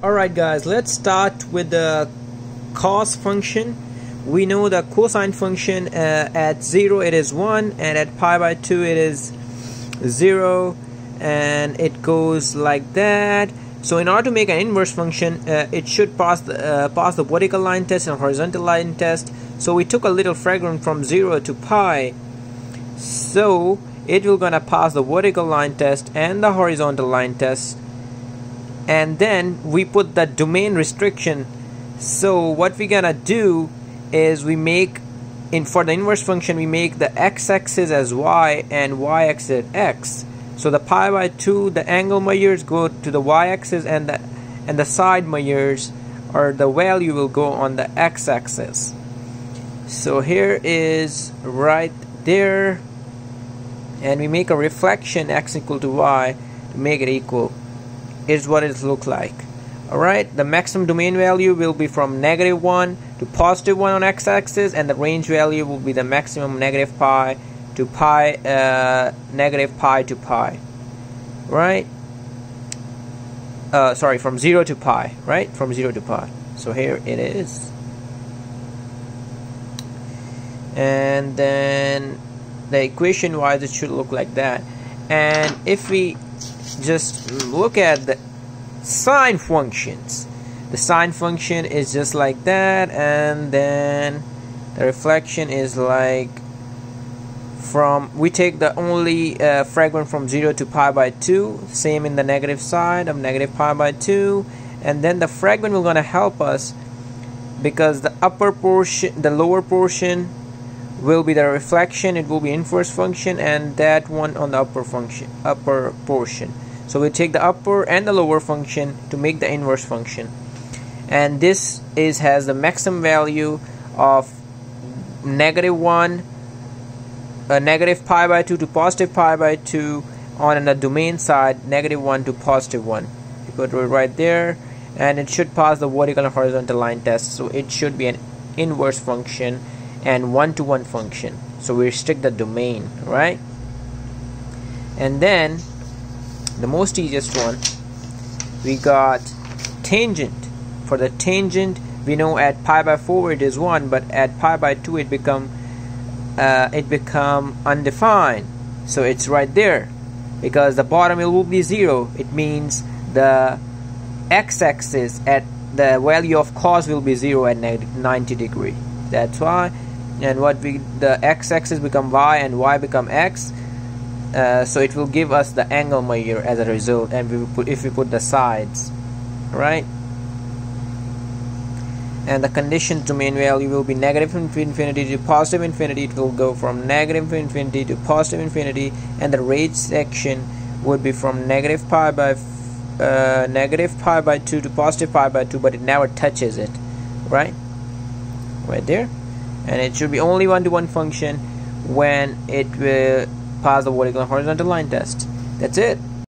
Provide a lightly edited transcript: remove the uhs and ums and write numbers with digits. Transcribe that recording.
Alright guys, let's start with the cos function. We know the cosine function at 0 it is 1, and at pi by 2 it is 0, and it goes like that. So in order to make an inverse function, it should pass the vertical line test and horizontal line test. So we took a little fragment from 0 to pi, so it will gonna pass the vertical line test and the horizontal line test, and then we put the domain restriction. So what we're gonna do is we make, for the inverse function, we make the x-axis as y and y-axis x. So the pi by 2, the angle measures go to the y-axis, and the side measures, or the value, will go on the x-axis. So here is right there, and we make a reflection x equal to y to make it equal. Is what it looks like. Alright, the maximum domain value will be from -1 to +1 on x-axis, and the range value will be the maximum negative pi to pi, negative pi to pi. Right? Sorry, from 0 to pi. Right? From 0 to pi. So here it is. And then the equation wise, it should look like that. And if we just look at the sine functions, the sine function is just like that, and then the reflection is like, we take the only fragment from 0 to pi by 2, same in the negative side of negative pi by 2, and then the fragment will gonna help us because the upper portion, the lower portion will be the reflection, it will be inverse function, and that one on the upper portion. So we take the upper and the lower function to make the inverse function, and this has the maximum value of -1, negative pi by 2 to positive pi by 2 on the domain side, -1 to +1. You put it right there, and it should pass the vertical and horizontal line test. So it should be an inverse function and one-to-one function. So we restrict the domain, right? And then the most easiest one, we got tangent. For the tangent, we know at pi by 4 it is 1, but at pi by 2 it become undefined. So it's right there because the bottom will be 0. It means the x-axis at the value of cos will be 0 at -90 degree. That's why. And the x-axis become y and y become x, so it will give us the angle measure as a result. And if we put the sides, right? And the condition domain value will be negative infinity to positive infinity. It will go from negative infinity to positive infinity, and the range section would be from negative pi by 2 to positive pi by 2, but it never touches it, right there. And it should be only one-to-one function when it will pass the vertical and horizontal line test. That's it.